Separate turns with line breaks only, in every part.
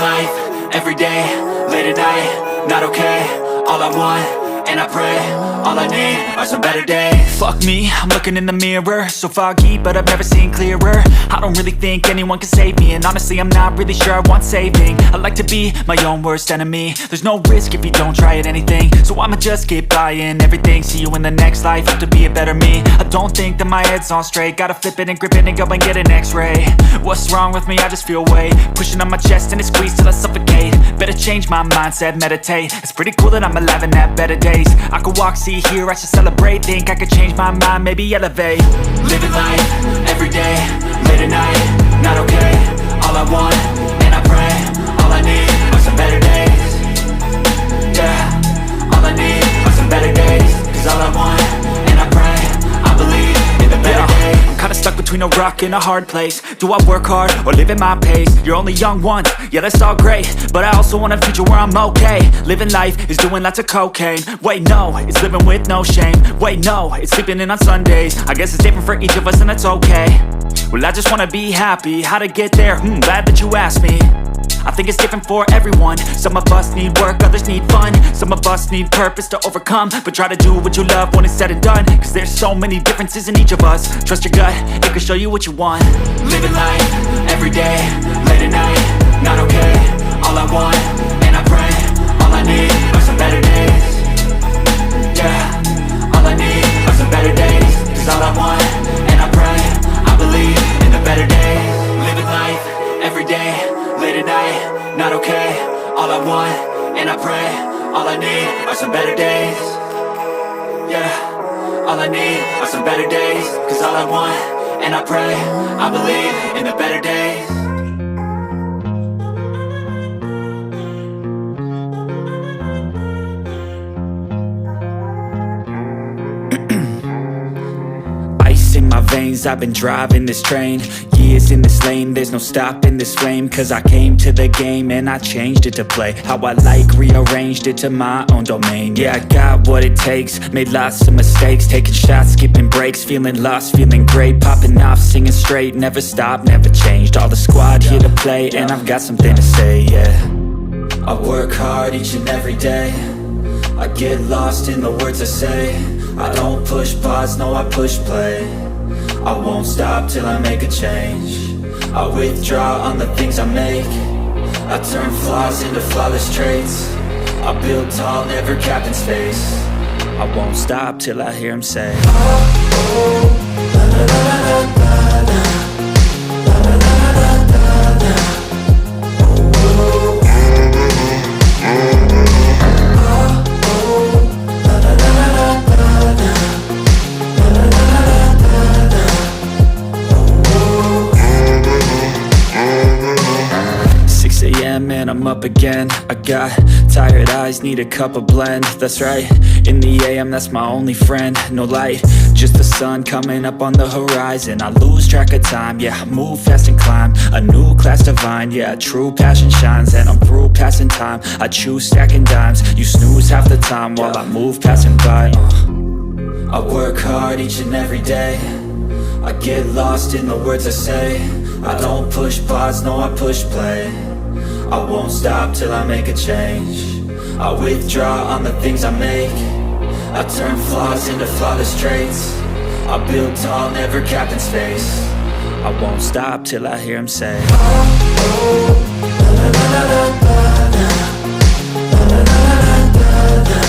life, everyday, late at night, not okay. All I want, and I pray, all I need are some better days. Fuck me, I'm looking in the mirror, so foggy, but I've never seen clearer. I don't really think anyone can save me, and honestly I'm not really sure I want saving. I like to be my own worst enemy. There's no risk if you don't try at anything, so I'ma just keep buying everything. See you in the next life, have to be a better me. I don't think that my head's on straight, gotta flip it and grip it and go and get an x-ray. What's wrong with me? I just feel weight pushing on my chest and it squeezes till I suffocate. Better change my mindset, meditate. It's pretty cool that I'm alive and have better days. I could walk, see, hear, I should celebrate. Think I could change my mind, maybe elevate. Living life, everyday, late at night, not okay. All I want, and I pray, all I need are some better days. Yeah, all I need are some better days. Cause all I want, and I pray, I believe in the better days. I'm kinda stuck between a rock and a hard place. Do I work hard or live at my pace? You're only young once, yeah that's all great, but I also want a future where I'm okay. Living life is doing lots of cocaine. Wait no, it's living with no shame. Wait no, it's sleeping in on Sundays. I guess it's different for each of us and that's okay. Well I just wanna be happy, how to get there? Glad that you asked me. I think it's different for everyone. Some of us need work, others need fun. Some of us need purpose to overcome. But try to do what you love when it's said and done, cause there's so many differences in each of us. Trust your gut, it can show you what you want. Living life, everyday, late at night, not okay. All I want, and I pray, all I need are some better days. Yeah, all I need are some better days. Cause all I want, and I pray, I believe in the better days. Living life, everyday, late at night, not okay. All I want, and I pray, all I need are some better days. Yeah, all I need are some better days. Cause all I want, and I pray, I believe in the better days. In my veins, I've been driving this train. Years in this lane, there's no stopping this flame. Cause I came to the game and I changed it to play how I like, rearranged it to my own domain. Yeah, I got what it takes, made lots of mistakes, taking shots, skipping breaks, feeling lost, feeling great, popping off, singing straight, never stopped, never changed. All the squad here to play and I've got something to say, yeah. I work hard each and every day, I get lost in the words I say. I don't push pause, no I push play. I won't stop till I make a change. I withdraw on the things I make. I turn flaws into flawless traits. I build tall, never capped in space. I won't stop till I hear him say, oh, oh, la, la, la, la, la, la. And I'm up again. I got tired eyes, need a cup of blend. That's right, in the AM, that's my only friend. No light, just the sun coming up on the horizon. I lose track of time, yeah, I move fast and climb a new class divine, yeah, true passion shines. And I'm through passing time, I choose stacking dimes. You snooze half the time while I move passing by. I work hard each and every day, I get lost in the words I say. I don't push pause, no I push play. I won't stop till I make a change. I withdraw on the things I make. I turn flaws into flawless traits. I build tall, never capped in space. I won't stop till I hear him say, oh, oh, la, la, la, la, la, la, la, la, la, la, la.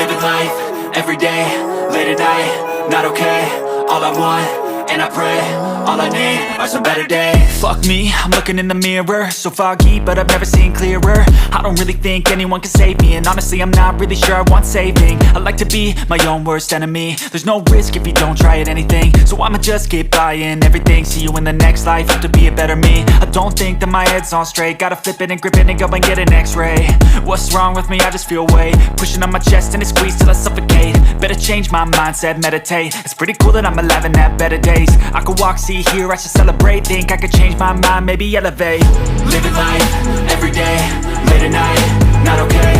Living life, everyday, late at night, not okay. All I want, and I pray, all I need are some better days. Fuck me, I'm looking in the mirror, so foggy, but I've never seen clearer. I don't really think anyone can save me, and honestly I'm not really sure I want saving. I like to be my own worst enemy. There's no risk if you don't try at anything, so I'ma just keep buying everything. See you in the next life, have to be a better me. I don't think that my head's on straight, gotta flip it and grip it and go and get an x-ray. What's wrong with me? I just feel weight pushing on my chest and it squeezes till I suffocate. Better change my mindset, meditate. It's pretty cool that I'm alive and have better days. I could walk, see, hear, I should celebrate. Think I could change my mind, maybe elevate. Living life, everyday, late at night, not okay.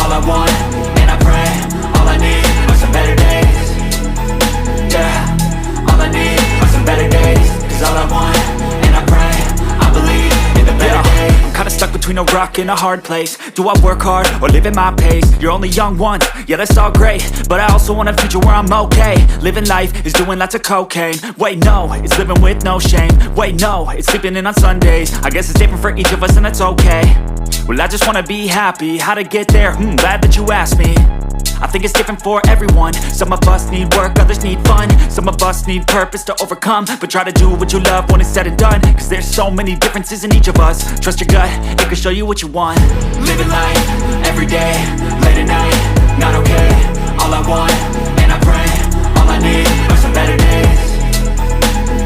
All I want, and I pray, all I need are some better days. Yeah, all I need are some better days. Cause all I want, and I pray, I believe in the better days. I'm kinda stuck between a rock and a hard place. Do I work hard or live at my pace? You're only young once, yeah that's all great, but I also want a future where I'm okay. Living life is doing lots of cocaine. Wait no, it's living with no shame. Wait no, it's sleeping in on Sundays. I guess it's different for each of us and that's okay. Well I just wanna be happy, how to get there? Glad that you asked me. I think it's different for everyone. Some of us need work, others need fun. Some of us need purpose to overcome. But try to do what you love when it's said and done. Cause there's so many differences in each of us. Trust your gut, it can show you what you want. Living life, everyday, late at night, not okay. All I want, and I pray, all I need are some better days.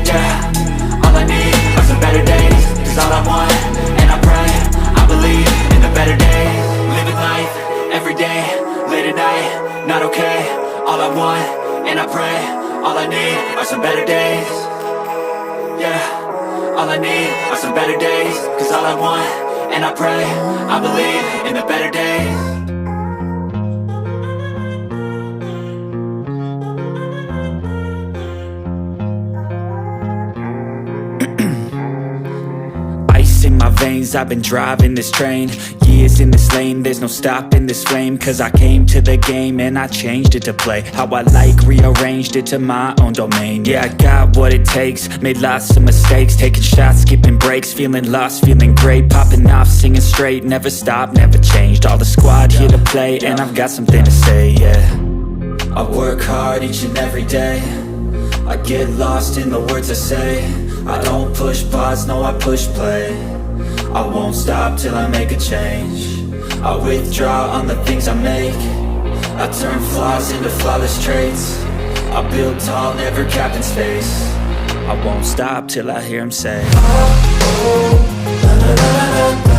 Yeah, all I need are some better days. Cause all I want, and I pray, I believe in the better days. Living life, everyday, late at night, not okay. All I want, and I pray, all I need are some better days. Yeah, all I need are some better days. Cause all I want, and I pray, I believe in the better days. In my veins, I've been driving this train. Years in this lane, there's no stopping this flame. Cause I came to the game and I changed it to play how I like, rearranged it to my own domain. Yeah, I got what it takes, made lots of mistakes, taking shots, skipping breaks, feeling lost, feeling great, popping off, singing straight, never stopped, never changed. All the squad here to play, and I've got something to say, yeah. I work hard each and every day, I get lost in the words I say. I don't push pause, no I push play. I won't stop till I make a change. I withdraw on the things I make. I turn flaws into flawless traits. I build tall, never capped in space. I won't stop till I hear him say, oh, oh, la, la, la, la, la.